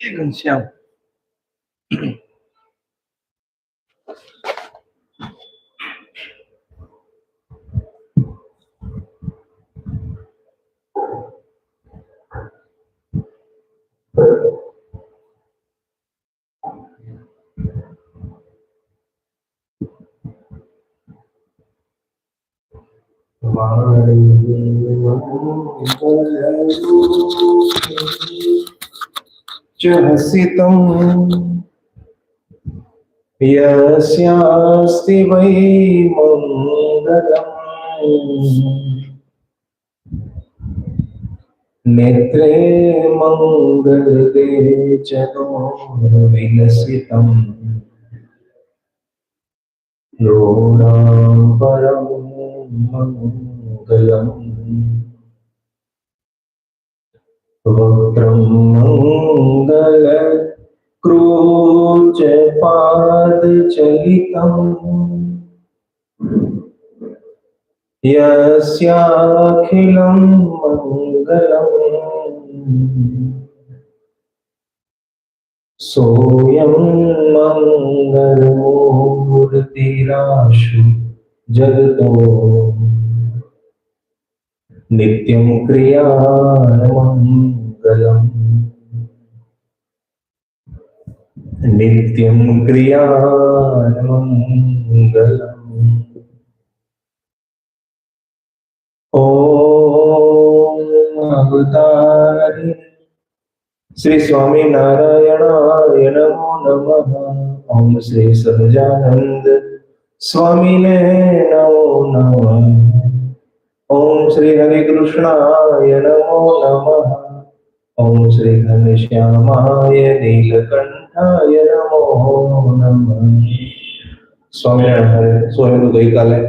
घनश्याम हसितं यस्यास्ति वै मङ्गलम् नेत्रे मङ्गले च विलसितं नृणां परं मङ्गलम् वक्त्रं मङ्गलक्रूचपादचलितम् यस्याखिलं मङ्गलम् सोऽयं मङ्गलमूर्तिराशु जगतो नित्यं क्रियामङ्गलम् नित्यं क्रियामङ्गलम् ओम अवतारी श्री स्वामी नारायणाय नमो नमः। ओम श्री सहजानंद स्वामी ने नमो नमः। ओम श्री हरे कृष्णाय नमो नमः। ओम श्री घनश्यामाय नीलकंठाय नमो नमः। स्वामी स्वामी तो गई काले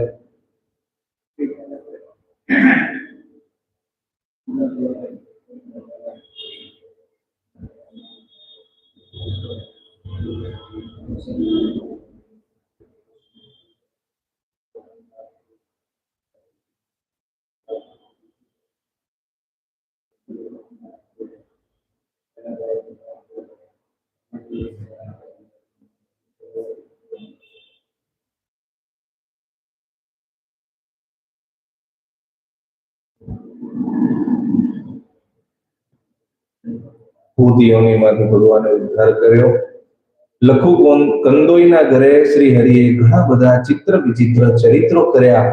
ભૂતિયોનીમાંથી ભગવાને ઉદ્ધાર કર્યો। લખુ કંદોઈના ઘરે શ્રી હરિએ ઘણા બધા ચિત્ર વિચિત્ર ચરિત્રો કર્યા।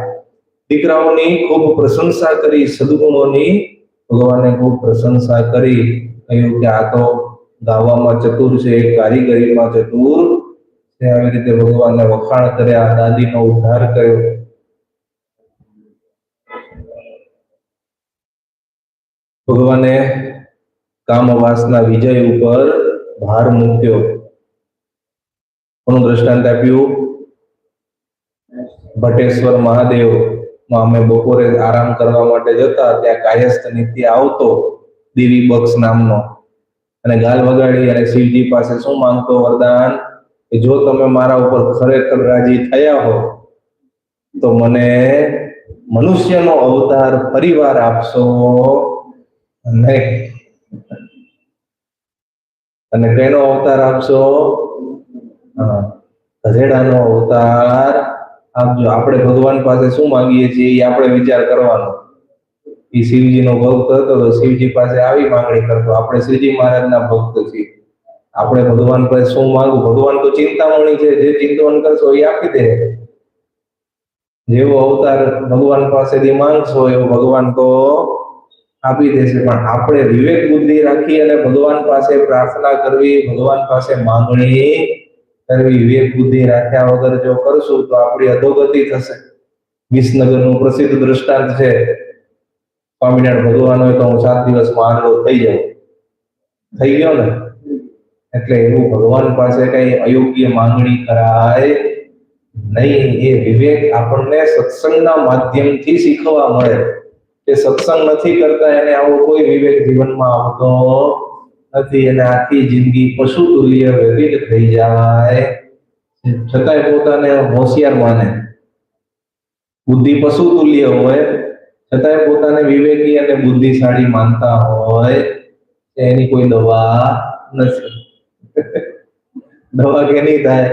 દીકરાઓની ખૂબ પ્રશંસા કરી, સદગુણોની ભગવાને ખૂબ પ્રશંસા કરી। કહ્યું કે આ તો ગાવામાં ચતુર છે, કારીગરીમાં ચતુર છે। આવી રીતે ભગવાનને વખાણ કર્યા, દાદીનો ઉદ્ધાર કર્યો। ભગવાને કામવાસના વિજય ઉપર ભાર મૂક્યો। કોનું દ્રષ્ટાંત આપ્યું? ભટેશ્વર મહાદેવ માં અમે બપોરે આરામ કરવા માટે જતા, ત્યાં કાયસ્થ નિત્ય આવતો દેવી બક્ષ નામનો, અને ગાલ વગાડી અને શિવજી પાસે શું માંગતો? વરદાન કે જો તમે મારા ઉપર ખરેખર રાજી થયા હો તો મને મનુષ્યનો અવતાર ફરીવાર આપશો નહીં, અને કઈનો અવતાર આપશો? ગધેડાનો અવતાર આપજો। આપણે ભગવાન પાસે શું માંગીએ છીએ એ આપણે વિચાર કરવાનો। એ શિવજીનો ભક્ત હતો તો શિવજી પાસે આવી માંગણી કરતો। આપણે શ્રીજી મહારાજના ભક્ત છીએ, આપણે ભગવાન પાસે શું માંગવું? ભગવાન તો ચિંતામણી છે, જે ચિંતન કરશો એ આપી દે। જેવો અવતાર ભગવાન પાસેથી માંગશો એવો ભગવાન તો આપી દેશે। પણ આપણે વિવેક બુદ્ધિ રાખી અને ભગવાન પાસે પ્રાર્થના કરવી, ભગવાન પાસે માંગણી કરવી, વિવેક બુદ્ધિ રાખ્યા વગર જો કરશું તો આપણી અધોગતિ થશે। વિસનગરનું પ્રસિદ્ધ દ્રષ્ટાંત છે, સ્વામિનારાયણ ભગવાન હોય તો હું 7 દિવસમાં આંધળો થઈ જાઉં, થઈ ગયો ને? એટલે એવું ભગવાન પાસે કઈ અયોગ્ય માંગણી કરાય નહીં। એ વિવેક આપણને સત્સંગના માધ્યમથી શીખવા મળે। કે સત્સંગ નથી કરતા એને આવો કોઈ વિવેક જીવનમાં આવતો નથી, અને આખી જિંદગી પશુ તુલ્ય વ્યતીત થઈ જાય, છતાંય પોતાને હોશિયાર માને। બુદ્ધિ પશુ તુલ્ય હોય છતાંય પોતાને વિવેકી અને બુદ્ધિશાળી માનતા હોય, એની કોઈ દવા નથી. દવા કેની થાય?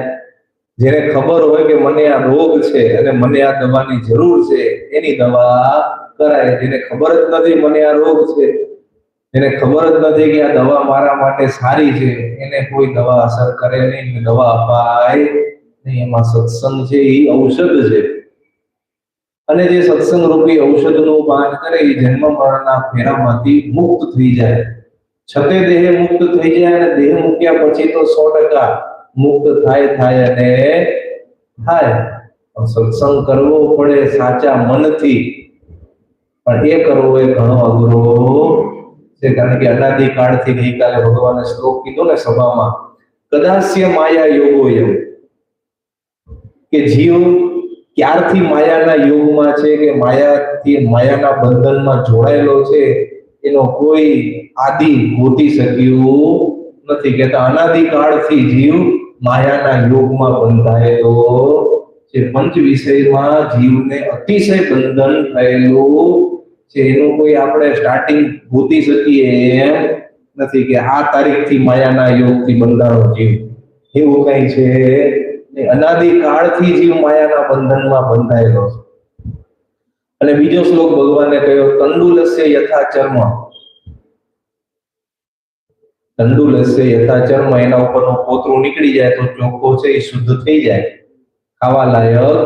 જેને ખબર હોય કે મને આ રોગ છે અને મને આ દવાની જરૂર છે એની દવા કરાય. જેને ખબર જ નથી મને આ રોગ છે, જેને ખબર જ નથી કે આ દવા મારા માટે સારી છે, એને કોઈ દવા અસર કરે નહીં, દવા અપાય નહીં. એમાં સત્સંગ છે એ ઔષધ છે, અને જે સત્સંગ રૂપી ઔષધનું પાન કરે એ જન્મ મરણના ફેરામાંથી મુક્ત થઈ જાય. છતે દેહ મુક્ત થઈ જાય, અને દેહ મૂક્યા પછી તો 100% મુક્ત થાય અને થાય. સત્સંગ કરવો પડે સાચા મનથી, પણ એ કરવો એ ઘણો અઘરો છે. કારણ કે અનાદિકાળથી, ગઈકાલે ભગવાને શ્લોક કીધો ને સભામાં, કદાસ્ય માયા યોગો એમ, કે જીવ ક્યારથી માયાના યોગમાં છે, કે માયાના બંધનમાં જોડાયેલો છે, એનો કોઈ આદિ ગોતી શક્યું નથી. કહેતા અનાદિકાળથી જીવ માયાના યોગમાં બંધાયેલો છે. પંચ વિષયમાં જીવને અતિશય બંધન થયેલું છે. એનું કોઈ આપણે સ્ટાર્ટિંગ ગોતી શકીએ એમ નથી, કે આ તારીખથી માયાના યોગથી બંધાણો જીવ, એવું કઈ છે. અનાદિકાળથી જીવ માયાના બંધનમાં બંધાયેલો છે. અને બીજો શ્લોક ભગવાને કહ્યો, તંડુલસ્ય યથા ચર્મ, તંડુલસ્ય યથા ચર્મ, એના ઉપરનું પોતરું નીકળી જાય તો ચોખ્ખો છે એ શુદ્ધ થઈ જાય, ખાવા લાયક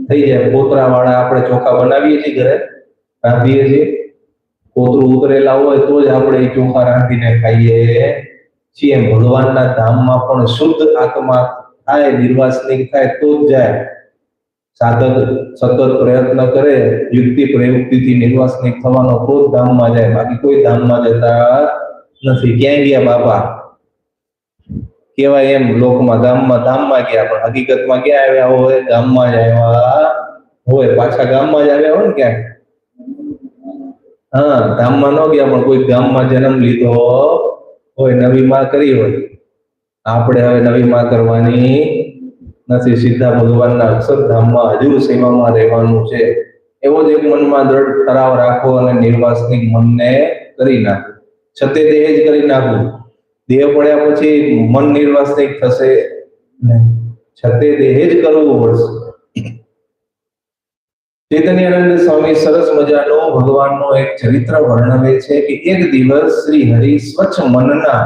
થઈ જાય. પોતરા વાળા આપણે ચોખા બનાવીએ છીએ, ઘરે રાંધીએ છીએ, પોતરું ઉતરેલા હોય તો જ આપણે એ ચોખા રાંધીને ખાઈએ છીએ. ભગવાનના ધામમાં પણ શુદ્ધ આત્મા થાય, નિર્વાસનિક થાય તો જ જાય. સાધક સતત પ્રયત્ન કરે, યુક્તિ પ્રયુક્તિથી નિર્વાસનિક થવાનો તો જ ધામમાં જાય, બાકી કોઈ ધામમાં જતા નથી. ક્યાં ગયા બાપા કેવાય એમ લોકમાં, ધામમાં ગયા, પણ હકીકતમાં ક્યાં આવ્યા હોય? ગામમાં જ આવ્યા હોય, પાછા ગામમાં જ આવ્યા હોય ને ક્યાંક. હા, ધામમાં ન ગયા, પણ કોઈ ગામમાં જન્મ લીધો હોય, નવી માં કરી હોય. આપણે હવે નવી માં કરવાની નથી, સીધા ભગવાનના અક્ષરધામમાં હજુર સેવામાં રહેવાનું છે. એવો જ એક મનમાં દ્રઢ ઠરાવ રાખો અને નિર્વાસનિક મનને કરી નાખો. છતે દેહ જ કરી નાખવું. દેહ પડ્યા પછી મન નિર્વાસનિક થશે નહીં, છતે દેહ જ કરવું પડશે. ચૈતન્યાનંદ સ્વામી સરસ મજાનો ભગવાનનો એક ચરિત્ર વર્ણવે છે કે એક દિવસ શ્રી હરિ સ્વચ્છ મનના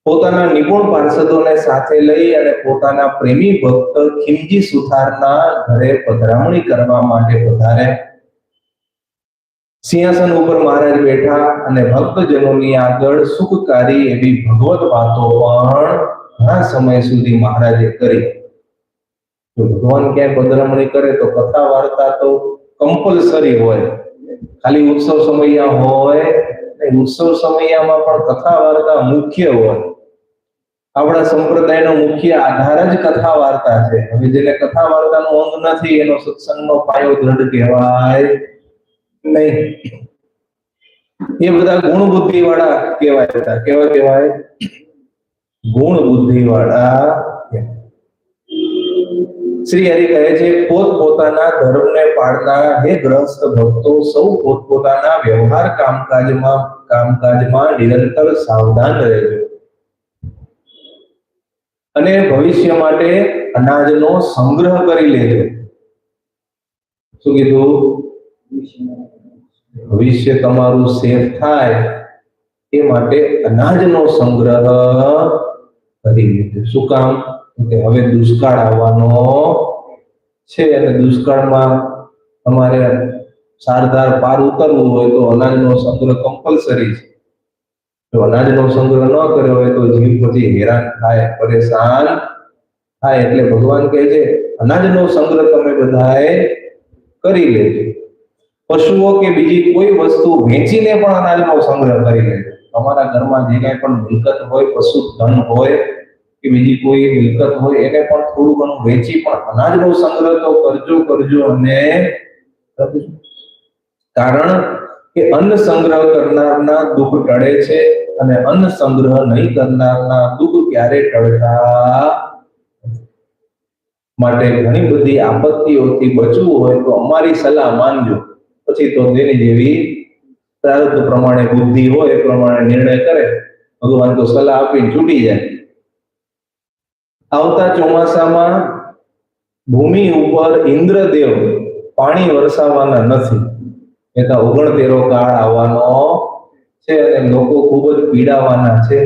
પોતાના નિપુણ પાર્ષદોને સાથે લઈ અને પોતાના પ્રેમી ભક્ત ખીમજી સુથારના ઘરે પધરામણી કરવા માટે પધાર્યા. સિંહાસન ઉપર મહારાજ બેઠા અને ભક્તજનોની આગળ સુખકારી એવી ભગવત વાતો પણ ઘણા સમય સુધી મહારાજે કરી. જો ભગવાન ક્યાંય પધરામણી કરે તો કથા વાર્તા તો કમ્પલસરી હોય, ખાલી ઉત્સવ સમયમાં હોય, ઉત્સવ સમયમાં પણ કથા વાર્તા મુખ્ય હોય. આપણા સંપ્રદાયનો મુખ્ય આધાર જ કથા વાર્તા છે. હવે જેને કથા વાર્તાનું અંગ નથી એનો સત્સંગનો પાયો દ્રઢ કહેવાય નહીં. એ બધા ગુણ બુદ્ધિ વાળા કહેવાય હતા. કેવા કહેવાય? ગુણ બુદ્ધિ વાળા. શ્રી હરિ કહે છે, પોતપોતાના ધર્મને પાળનાર હે ગ્રસ્ત ભક્તો, સૌ પોતપોતાના વ્યવહાર કામકાજમાં નિરંતર સાવધાન રહેજો અને ભવિષ્ય માટે અનાજનો સંગ્રહ કરી લેજો. શું કીધું? ભવિષ્ય તમારું સેફ થાય એ માટે અનાજનો સંગ્રહ કરી લેજો. શું કામ? કે હવે દુષ્કાળ આવવાનો છે અને દુષ્કાળમાં તમારે સારધાર પાર ઉતરવું હોય તો અનાજનો સંગ્રહ કમ્પલસરી છે. જો અનાજનો સંગ્રહ ન કર્યો હોય તો જીવ પછી હેરાન થાય, પરેશાન થાય. એટલે ભગવાન કહે છે અનાજનો સંગ્રહ તમે બધાએ કરી લેજો. પશુઓ કે બીજી કોઈ વસ્તુ વેચીને પણ અનાજનો સંગ્રહ કરી લેજો. તમારા ઘરમાં જે કાંઈ પણ મિલકત હોય, પશુ ધન હોય કે બીજી કોઈ મિલકત હોય, એને પણ થોડું ઘણું વેચી પણ અનાજનો સંગ્રહ તો કરજો અને કારણ કે અન્ન સંગ્રહ કરનારના દુઃખ ટળે છે અને અન્ન સંગ્રહ નહીં કરનારના દુઃખ ક્યારે ટળતા. માટે ઘણી બધી આપત્તિઓથી બચવું હોય તો અમારી સલાહ માનજો. પછી તો તેની જેવી પ્રારબ્ધ પ્રમાણે બુદ્ધિ હોય એ પ્રમાણે નિર્ણય કરે ભગવાન તો સલાહ આપીને છૂટી જાય. આવતા ચોમાસામાં ભૂમિ ઉપર ઇન્દ્રદેવ પાણી વરસાવવાના નથી. એ તો 69 કાળ આવવાનો છે અને લોકો ખૂબ જ પીડાવાના છે.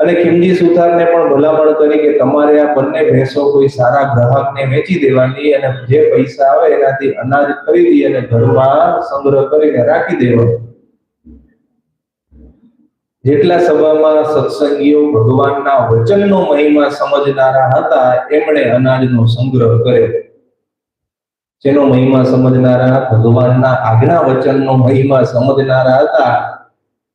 અને ખીમજી સુથારને પણ ભલામણ કરી કે તમારે આ બંને ભેંસો કોઈ સારા ગ્રાહકને વેચી દેવાની અને જે પૈસા આવે એનાથી અનાજ ખરીદી અને ઘરમાં સંગ્રહ કરીને રાખી દેવાનો. જેટલા સભામાં સત્સંગીઓ ભગવાનના વચનનો મહિમા સમજનારા હતા એમણે અનાજનો સંગ્રહ કર્યો. જેનો મહિમા સમજનારા, ભગવાનના આજ્ઞા વચનનો મહિમા સમજનારા હતા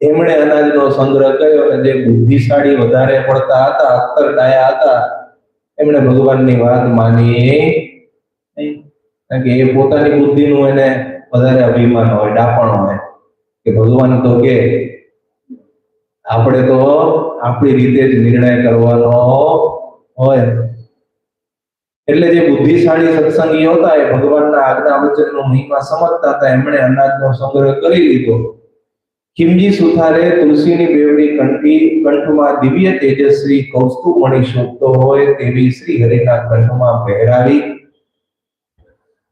એમણે અનાજનો સંગ્રહ કર્યો. અને જે બુદ્ધિશાળી વધારે પડતા હતા, અક્કર ડાયા હતા, એમણે ભગવાનની વાત માની નહીં. કારણ કે એ પોતાની બુદ્ધિનું એને વધારે અભિમાન હોય, ડાપણ હોય કે ભગવાન તો કે આપણે તો આપણી રીતે જ નિર્ણય કરવાનો હોય. એટલે જે બુદ્ધિશાળી સત્સંગીઓ હતા એ ભગવાનના આજ્ઞા વચનનો મહિમા સમજતા હતા, એમણે અનાજનો સંગ્રહ કરી લીધો. ખીમજી સુથારે તુલસીની બેવડી કંઠમાં દિવ્ય તેજસ્વી કૌસ્તુભમણિ શોભતો હોય તેવી શ્રી હરિના કંઠમાં પહેરાવી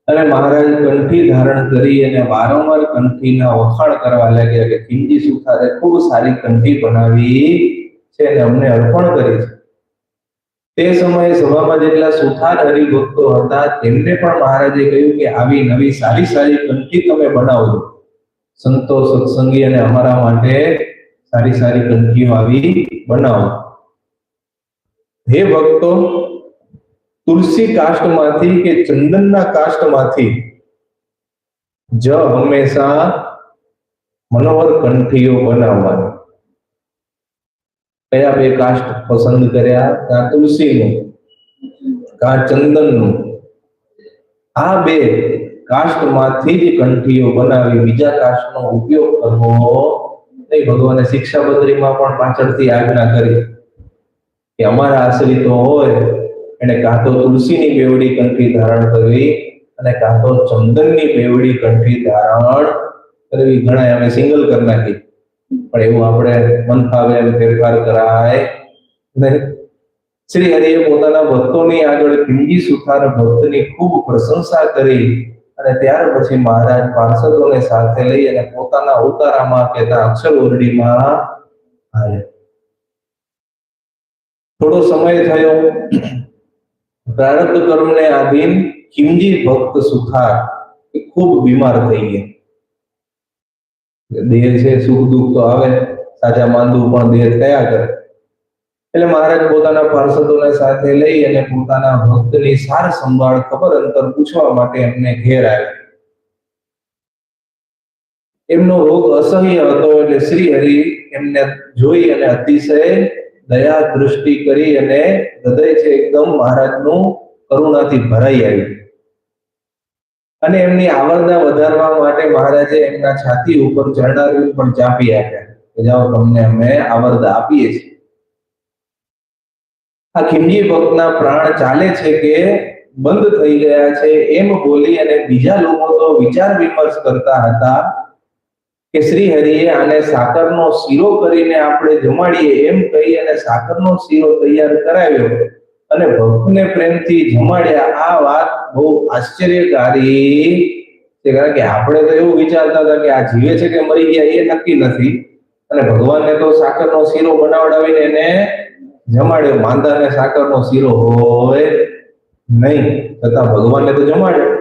અને મહારાજ કંઠી ધારણ કરી અને વારંવાર કંઠીના વખાણ કરવા લાગ્યા કે ખીમજી સુથારે ખૂબ સારી કંઠી બનાવી છે અને અમને અર્પણ કરી છે. તે સમયે સભામાં જેટલા સુથાર હરિભક્તો હતા તેમને પણ મહારાજે કહ્યું કે આવી નવી સારી સારી કંઠી તમે બનાવજો. સંતો, સત્સંગી અને અમારા માટે સારી સારી કંઠીઓ આવી બનાવો. હે ભક્તો, તુલસી કાષ્ટમાંથી કે ચંદનના કાષ્ટમાંથી જ હંમેશા મનોહર કંઠીઓ બનાવવાની. કયા બે કાષ્ટ પસંદ કર્યા? કાં તુલસીનું, કાં ચંદનનું. આ બે કાષ્ટમાંથી જ કંઠીઓ બનાવી, બીજા કાષ્ટનો ઉપયોગ કરવો નહીં. ભગવાને શિક્ષાપત્રીમાં પણ પાછળથી આજ્ઞા કરી કે અમારા આશ્રિતો હોય એને કાં તો તુલસીની બેવડી કંઠી ધારણ કરવી અને કાં તો ચંદનની બેવડી કંઠી ધારણ કરવી. ઘણા અમે સિંગલ કરી નાખી, પણ એવું આપણે મન ફાવે એમ ફેરફાર કરાય નહીં. શ્રી હરિએ પોતાના ભક્તોની આગળ ખીમજી સુથાર ભક્તની ખૂબ પ્રશંસા કરી અને ત્યાર પછી મહારાજ પાર્ષદોને સાથે લઈ અને પોતાના ઉતારામાં કહેતા અક્ષર ઓરડીમાં આવ્યા. થોડો સમય થયો. પ્રારબ્ધ કર્મને આધીન ખીમજી ભક્ત સુથાર ખૂબ બીમાર થઈ ગયા. દેહ છે, સુખ દુઃખ તો આવે, સાજા માંદું પણ દેહ થયા કરે. એટલે મહારાજ પોતાના પાર્ષદોને સાથે લઈ અને પોતાના ભક્તની સાર સંભાળ ખબર અંતર પૂછવા માટે એમને ઘેર આવ્યા. એમનો રોગ અસહ્ય હતો એટલે શ્રી હરિ એમને જોઈ અને અતિશય દયા દૃષ્ટિ કરી અને હૃદય છે એકદમ મહારાજનું કરુણાથી ભરાઈ આવ્યું. અને એમની આવરદા વધારવા માટે મહારાજે એમના છાતી ઉપર ચરણારવિંદ પણ ચાપી આપ્યા કે જાઓ તમને અમે આવરદા આપીએ છીએ. આ ખીમજી ભક્તના પ્રાણ ચાલે છે કે બંધ થઈ ગયા છે એમ બોલી અને બીજા લોકો તો વિચાર વિમર્શ કરતા હતા કે શ્રી હરિએ આને સાકરનો શીરો કરીને આપણે જમાડીએ એમ કહી અને સાકરનો શીરો તૈયાર કરાવ્યો અને ભક્તને પ્રેમથી જમાડ્યા. આ વાત બહુ આશ્ચર્યકારી છે, કારણ કે આપણે તો એવું વિચારતા હતા કે આ જીવે છે કે મરી ગયા એ નક્કી નથી, અને ભગવાનને તો સાકરનો શીરો બનાવડાવીને એને જમાડ્યો. માંદાને સાકરનો શીરો હોય નહીં, છતાં ભગવાનને તો જમાડ્યો.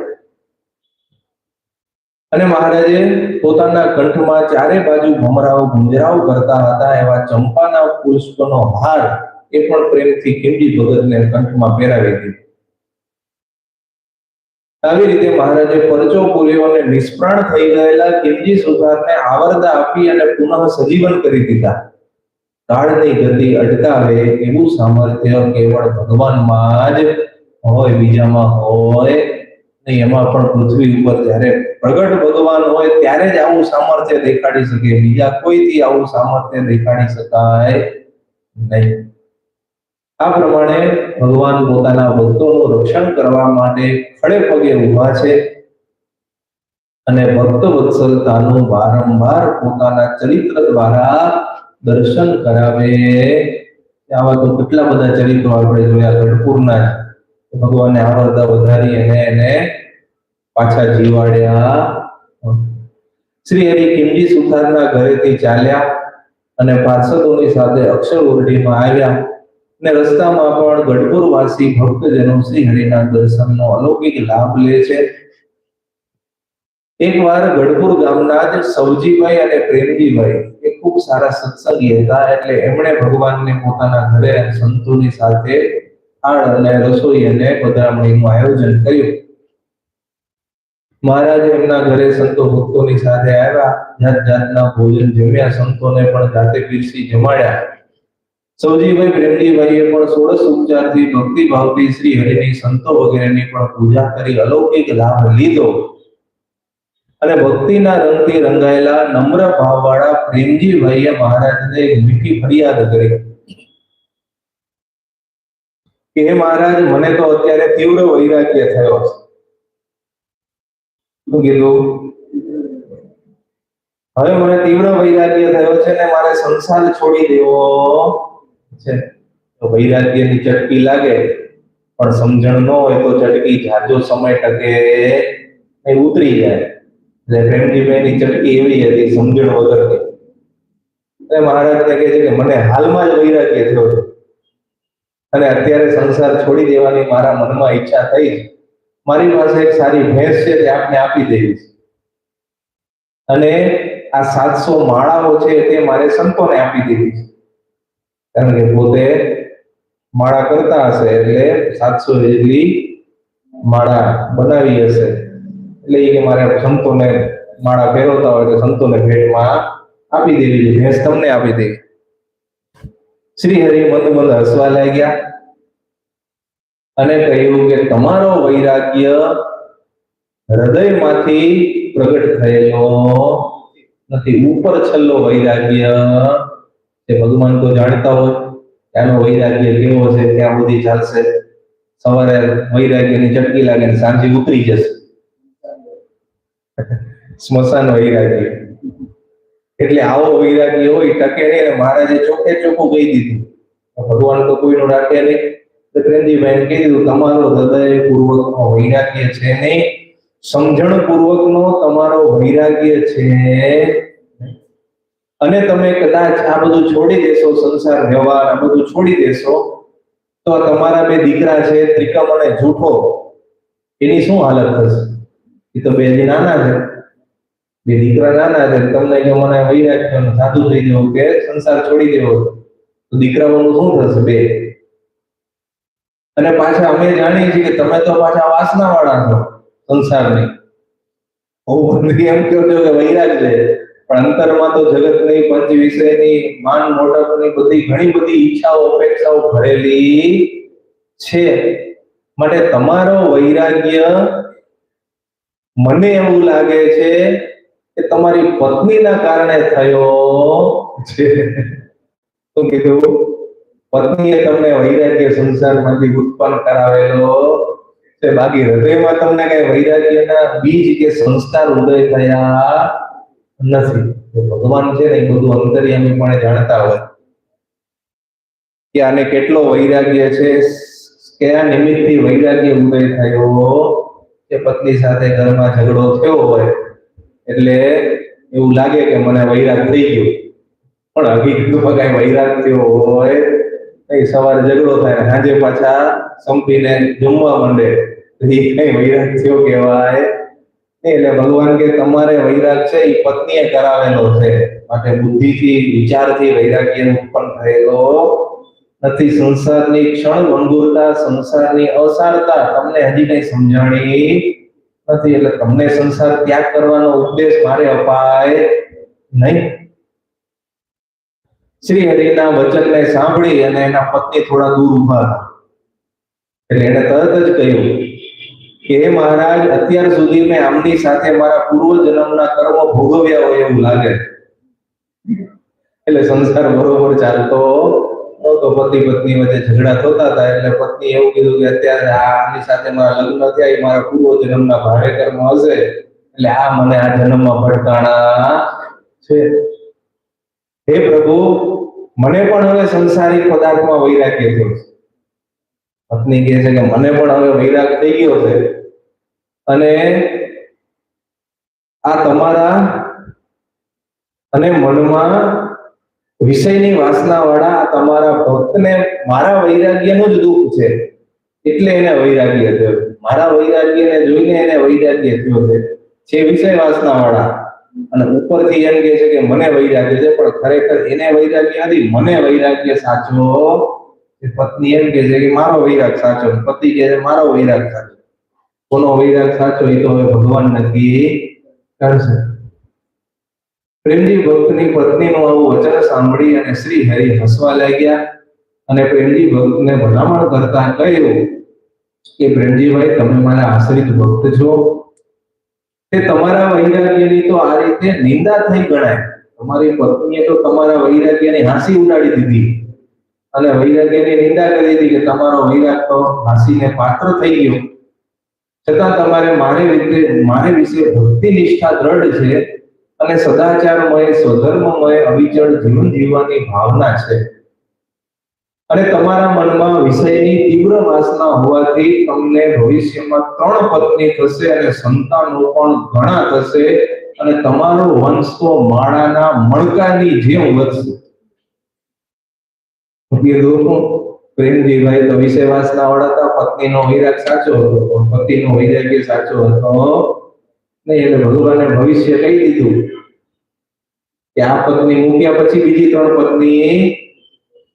અને મહારાજે પોતાના કંઠમાં ચારે બાજુ ભમરાઓ ગુંજરાવ કરતા હતા એવા ચંપાના પુષ્પનો હાર એ પણ પ્રેમથી ખીમજી ભગતને કંઠમાં પહેરાવી દીધો. આવી રીતે મહારાજે પરચો પૂર્યો અને નિષ્પ્રાણ થઈ ગયેલા ખીમજી સુથારને આવરદા આપી અને પુનઃ સજીવન કરી દીધા. કાળની ગતિ અટકાવે એવું સામર્થ્ય કેવળ ભગવાનમાં જ હોય, બીજામાં હોય નહીં. એમાં પણ પૃથ્વી ઉપર જ્યારે પ્રગટ ભગવાન હોય ત્યારે જ આવું સામર્થ્ય દેખાડી શકે, બીજા કોઈથી આવું સામર્થ્ય દેખાડી શકાય નહીં. આ પ્રમાણે ભગવાન પોતાના ભક્તોનું રક્ષણ કરવા માટે ખડે પગે ઊભા છે અને ભક્ત વત્સલતાનું વારંવાર પોતાના ચરિત્ર દ્વારા દર્શન કરાવે. આવા તો કેટલા બધા ચરિત્રો આપણે જોયા ગઢપુરના. ભગવાને આવરદા વધારી અને એને પાછા જીવાડ્યા. શ્રી હરિ ખીમજી સુથારના ઘરેથી ચાલ્યા અને પાર્ષદોની સાથે અક્ષર ઓરડીમાં આવ્યા ને રસ્તામાં પણ ગઢપુર વાસી ભક્તજનો શ્રી હરિના દર્શનનો અલૌકિક લાભ લે છે. એકવાર ગઢપુર ગામના જ સવજીભાઈ અને પ્રેમજીભાઈ એ ખૂબ સારા સત્સંગી હતા, એટલે એમણે ભગવાનને પોતાના ઘરે સંતોની સાથે થાળ અને રસોઈ અને પધરામણીનું આયોજન કર્યું. મહારાજ એમના ઘરે સંતો ભક્તોની સાથે આવ્યા, જાત જાતના ભોજન જમ્યા, સંતોને પણ જાતે પીરસી જમાડ્યા. સવજીભાઈ પ્રેમજીભાઈએ પણ 16 ઉપચારથી ભક્તિભાવથી શ્રી હરિની સંતો વગેરેની પણ પૂજા કરી અલૌકિક લાભ લીધો. અને ભક્તિના રંગથી રંગાયેલા નમ્ર ભાવવાળા પ્રેમજીભાઈએ મહારાજને મીઠી ફરિયાદ કરી કે હે મહારાજ, મને તો અત્યારે તીવ્ર વૈરાગ્ય થયો છે. શું કીધું? હવે મને તીવ્ર વૈરાગ્ય થયો છે ને મારે સંસાર છોડી દેવો છે. તો વૈરાગ્યની ચટકી લાગે પણ સમજણ ન હોય તો ચટકી જાજો સમય ટકે એ ઉતરી જાય. એટલે પ્રેમજીભાઈની ચટકી એવી હતી, સમજણ વગરની. એટલે મહારાજને કહે છે કે મને હાલમાં જ વૈરાગ્ય થયો છે અને અત્યારે સંસાર છોડી દેવાની મારા મનમાં ઈચ્છા થઈ. મારી પાસે એક સારી ભેંસ છે, તે આપને આપી દેવી છે અને આ 700 માળાઓ છે તે મારે સંતોને આપી દેવી છે. કારણ કે પોતે માળા કરતા હશે એટલે 700 જેટલી માળા બનાવી હશે. એટલે કે મારે સંતોને માળા ફેરવતા હોય તો સંતોને ભેટમાં આપી દેવી છે, ભેંસ તમને આપી દેવી. શ્રી હરિ મંદ મંદ હસવા લાગ્યા અને કહ્યું કે તમારો વૈરાગ્ય હૃદયમાંથી પ્રગટ થયેલો નથી. ઉપર છલ્લો વૈરાગ્ય એ ભગવાન તો જાણતા હોય ત્યાંનો વૈરાગ્ય કેવો છે, ત્યાં સુધી ચાલશે. સવારે વૈરાગ્યની ચટકી લાગે ને સાંજે ઉતરી જશે. સ્મશાન વૈરાગ્ય. એટલે આવો વૈરાગ્ય હોય ટકે નહીં. અને મહારાજે ચોખ્ખે ચોખ્ખું કહી દીધું, ભગવાન તો કોઈનું રાખે નહીં. તો પ્રેમજીભાઈને કહી દીધું, તમારો હૃદય પૂર્વકનો વૈરાગ્ય છે નહીં, સમજણ પૂર્વકનો તમારો વૈરાગ્ય છે. અને તમે કદાચ આ બધું છોડી દેશો, સંસાર વ્યવહાર આ બધું છોડી દેશો, તો તમારા 2 દીકરા છે ત્રિકમ અને જૂઠો, એની શું હાલત થશે? એ તો 2 નાના છે, 2 દીકરા નાના છે. તમને કે મને વૈરાગ્ય સાધુ થઈ જવું કે સંસાર છોડી દેવો, તો દીકરાઓનું શું થશે? 2. અને પાછા અમે જાણીએ છીએ કે તમે તો પાછા વાસના વાળા છો સંસારની. એમ કહો છો કે વૈરાગ્ય છે, પણ અંતરમાં તો જગતની પંચ વિષયની માન મોટપની બધી ઘણી બધી ઈચ્છાઓ અપેક્ષાઓ ભરેલી છે. માટે તમારો વૈરાગ્ય મને એવું લાગે છે કે તમારી પત્નીના કારણે થયો છે. શું કીધું? પત્નીએ તમને વૈરાગ્ય સંસારમાંથી ઉત્પન્ન કરાવેલો છે, બાકી હૃદયમાં તમને કઈ વૈરાગ્યના બીજ કે સંસ્કાર ઉદય થયા નથી. ભગવાન છે ને એ બધું અંતર્યામી પણ જાણતા હોય કે આને કેટલો વૈરાગ્ય છે, કયા નિમિત્તથી વૈરાગ્ય ઉદય થયો. કે પત્ની સાથે ઘરમાં ઝઘડો થયો હોય એટલે એવું લાગે કે મને વૈરાગ થઈ ગયો, પણ હકીકતમાં કઈ વૈરાગ થયો હોય નહીં. સવારે ઝઘડો થાય, સાંજે પાછા સંપીને જમવા માંડે, એ કઈ વૈરાગ થયો કહેવાય. એટલે ભગવાન કે તમારે વૈરાગ છે એ પત્નીએ કરાવેલો છે, માટે બુદ્ધિથી વિચારથી વૈરાગ્ય ઉત્પન્ન થયેલો નથી. સંસારની ક્ષણ ભંગુરતા, સંસારની અસારતા તમને હજી કઈ સમજાણી નથી. એટલે તમને સંસાર ત્યાગ કરવાનો ઉપદેશ મારે અપાય નહીં. શ્રી હરિના વચનને સાંભળી અને એના પત્ની થોડા દૂર ઉભા એટલે એને તરત જ કહ્યું કે હે મહારાજ, અત્યાર સુધી મેં આમની સાથે મારા પૂર્વ જન્મના કર્મ ભોગવ્યા હોય એવું લાગે. એટલે સંસાર બરોબર ચાલતો નહોતો, પતિ પત્ની વચ્ચે ઝઘડા થતા હતા. એટલે પત્ની એવું કીધું કે અત્યારે આની સાથે મારા લગ્ન થયા, એ મારા પૂર્વ જન્મના ભારે કર્મ હશે, એટલે આ મને આ જન્મમાં ભટકાણા છે. હે પ્રભુ, મને પણ હવે સંસારિક પદાર્થમાં વૈરાગ્ય થયો છે. પત્ની કહે છે કે મને પણ હવે વૈરાગ થઈ ગયો છે, અને આ તમારા અને મનમાં વિષયની વાસના વાળા તમારા ભક્તને મારા વૈરાગ્યનું જ દુઃખ છે, એટલે એને વૈરાગ્ય થયો. મારા વૈરાગ્યને જોઈને એને વૈરાગ્ય થયો છે વિષય વાસના વાળા. અને ઉપરથી એમ કહે છે કે મને વૈરાગ્ય છે, પણ ખરેખર એને વૈરાગ્ય નથી, મને વૈરાગ્ય સાચો. પત્ની એમ કહે છે કે મારો વૈરાગ સાચો, પતિ કહે છે મારો વૈરાગ સાચો. કોનો વૈરાગ સાચો એ તો હવે ભગવાન નક્કી કરશે. પ્રેમજી ભક્તની પત્નીનું આવું વચન સાંભળી અને શ્રી હરિ હસવા લાગ્યા અને પ્રેમજી ભક્તને ભલામણ કરતા કહ્યું કે પ્રેમજીભાઈ, તમે મારા આશ્રિત ભક્ત છો, તે તમારા વૈરાગ્યની તો આ રીતે નિંદા થઈ ગણાય. તમારી પત્નીએ તો તમારા વૈરાગ્યની હાંસી ઉડાડી દીધી અને વૈરાગ્યની નિંદા કરી દીધી કે તમારો વૈરાગ તો હાંસીને પાત્ર થઈ ગયો. છતાં તમારે મારે વિશે ભક્તિ નિષ્ઠા દ્રઢ છે અને સદાચારમય, સ્વધર્મમય, અવિચળ જીવન જીવવાની ભાવના છે. અને તમારા મનમાં વિષયની તીવ્ર વાસના હોવાથી તમને ભવિષ્યમાં 3 પત્ની થશે અને સંતાનો પણ ઘણા થશે અને તમારો વંશ તો માળાના મણકાની જેમ વધશે. પ્રેમજીભાઈ તો વિષય વાસના વાળા હતા, પત્નીનો વૈરાગ સાચો હતો, પતિનો વૈરાગ્ય સાચો હતો નહીં. એટલે ભગવાને ભવિષ્ય કહી દીધું કે આ પત્ની મૂક્યા પછી બીજી 3 પત્ની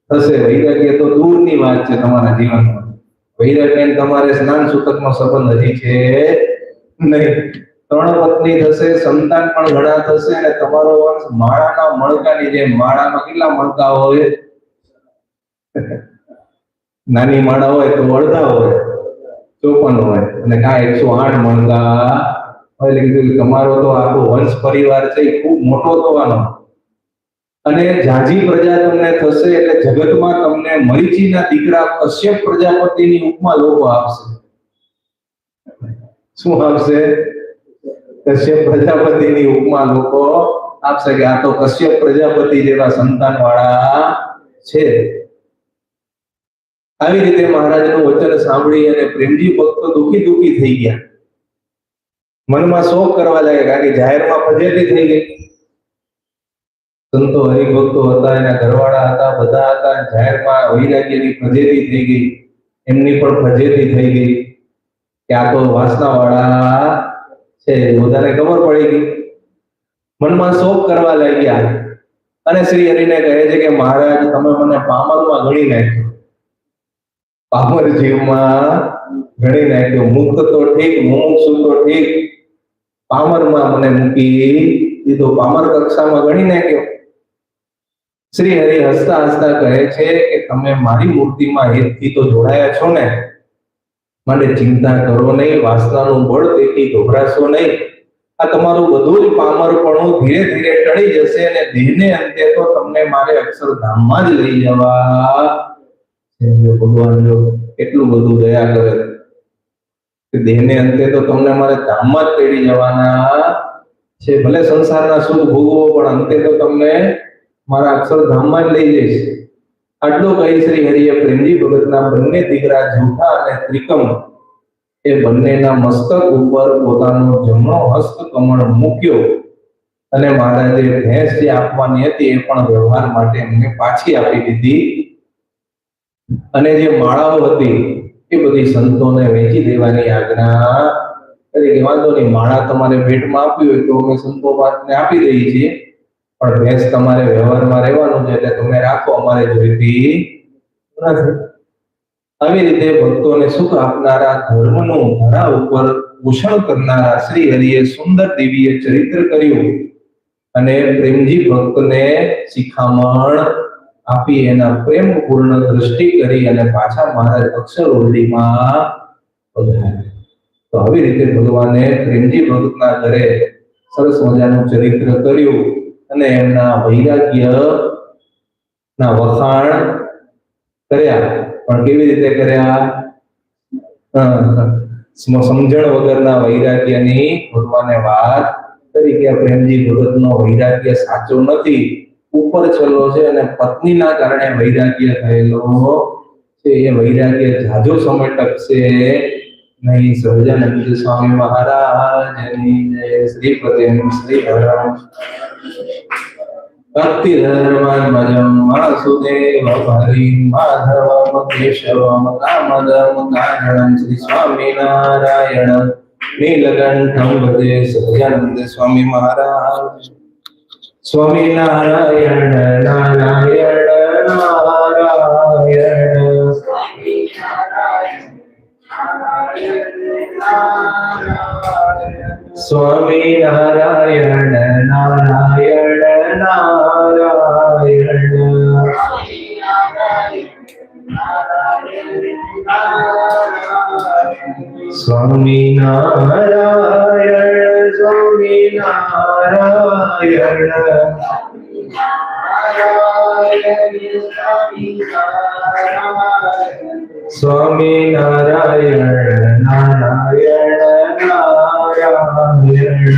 થશે. વૈરાગ્ય તો દૂરની વાત છે તમારા જીવનમાં. વૈરાગ્ય તમારે સ્નાન સૂતકનો સંબંધ હજી છે નહીં. 3 પત્ની થશે, સંતાન પણ ઘણા થશે અને તમારો વંશ માળાના મણકાની જેમ. માળામાં કેટલા મણકા હોય? નાની માળા હોય તો અડધા હોય, 54 હોય, અને કા 108 મણકા હોય. એટલે કીધું તમારો તો આખો વંશ પરિવાર છે એ ખૂબ મોટો થવાનો અને જાજી પ્રજા તમને થશે. એટલે જગતમાં તમને મરીચીના દીકરા કશ્યપ પ્રજાપતિની ઉપમા લોકો આપશે. શું આપશે? કશ્યપ પ્રજાપતિની ઉપમા લોકો આપશે કે આ તો કશ્યપ પ્રજાપતિ જેવા સંતાન વાળા છે. આવી રીતે મહારાજનું વચન સાંભળી અને પ્રેમજી ભક્તો દુખી થઈ ગયા, મનમાં શોક કરવા લાગ્યા, કારણ કે જાહેરમાં ફજેતી થઈ ગઈ. સંતો હરિભક્તો હતા, એના ઘરવાળા હતા, બધા હતા. જાહેરમાં વૈરાગ્યની ફજેતી થઈ ગઈ, એમની પણ ફજેતી થઈ ગઈ કે આ તો વાસના વાળા છે. બધાને ખબર પડી ગઈ, મનમાં શોક કરવા લાગ્યા અને શ્રી હરિને કહે છે કે મહારાજ, તમે મને પામરમાં ગણી નાખ્યો, પામર જીવમાં ગણી નાખ્યો. મુક્ત તો ઠીક, મુમુક્ષુ તો ઠીક, પામરમાં મને મૂકી દીધો, પામર કક્ષામાં ગણી નાખ્યો. શ્રી હરિ હસતા હસતા કહે છે કે તમે મારી મૂર્તિમાં હેતથી તો જોડાયા છો ને, માટે ચિંતા કરો નહીં, વાસનાનું બળ તેથી ગભરાશો નહીં. આ તમારું બધું જ પામરપણું ધીરે ધીરે ટળી જશે અને દેહને અંતે તો તમને મારે અક્ષરધામમાં જ લઈ જવા. ભગવાન જો એટલું બધું દયા કરે કે દેહને અંતે તો તમને મારે ધામમાં જ તેડી જવાના છે. ભલે સંસારના સુખ ભોગવો, પણ અંતે તો તમને મારા અક્ષરધામમાં જ લઈ જઈશ. આટલું કહી શ્રી હરિએ પ્રેમજી ભગતના બંને દીકરા જૂઠા અને ત્રિકમ એ બંનેના મસ્તક ઉપર પોતાનો જમણો હસ્ત કમળ મૂક્યો અને મહારાજે ભેંસ જે આપવાની હતી એ પણ વ્યવહાર માટે એમને પાછી આપી દીધી. અને જે માળાઓ હતી એ બધી સંતોને વેચી દેવાની આજ્ઞા કરી. વાંધો નહીં, માળા તમારે ભેટમાં આપવી હોય તો અમે સંતો પાસને આપી દઈએ છીએ, પણ ભેંસ તમારે વ્યવહારમાં રહેવાનું છે, એટલે તમે રાખો, અમારે જોઈતી નથી. આવી રીતે ભક્તોને સુખ આપનારા, ધર્મનું ધરા ઉપર પોષણ કરનારા શ્રી હરિએ સુંદર દિવ્ય ચરિત્ર કર્યું અને પ્રેમજી ભક્તને શિખામણ આપી, એના પ્રેમ પૂર્ણ દ્રષ્ટિ કરી અને પાછા મહારાજ અક્ષરવલ્લીમાં પધાર્યા. તો આવી રીતે ભગવાને પ્રેમજી ભક્તના ઘરે સરસ મજાનું ચરિત્ર કર્યું અને એમના વૈરાગ્ય ના વખાણ કર્યા. પણ કેવી રીતે કર્યા? સમજણ વગરના વૈરાગ્યની ભગવાને વાત કરી કે પ્રેમજી ભગતનો વૈરાગ્ય સાચો નથી, ઉપર ચલો છે અને પત્નીના કારણે વૈરાગ્ય થયેલો છે. એ વૈરાગ્ય જાજો સમય ટકશે નહીં. સહજાનંદ સ્વામી મહારાજની જય. શ્રી પતેમ શ્રી હરમ ભક્તિ ધર્મજમ વાસુદેવ હરિ માધવમ કેશવમ કામદમ કારણમ શ્રી સ્વામિનારાયણ નીલકંઠમ ભજે. સહજાનંદ સ્વામી મહારાજ. સ્વામિનારાયણ નારાયણ નારાયણ. સ્વામિનારાયણ નારાયણ નારાયણ. સ્વામિનારાયણ સ્વામિનારાયણ સ્વામિનારાયણ નારાયણ નારાયણ.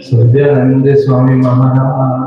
સહજાનંદ સ્વામી મહારાજ.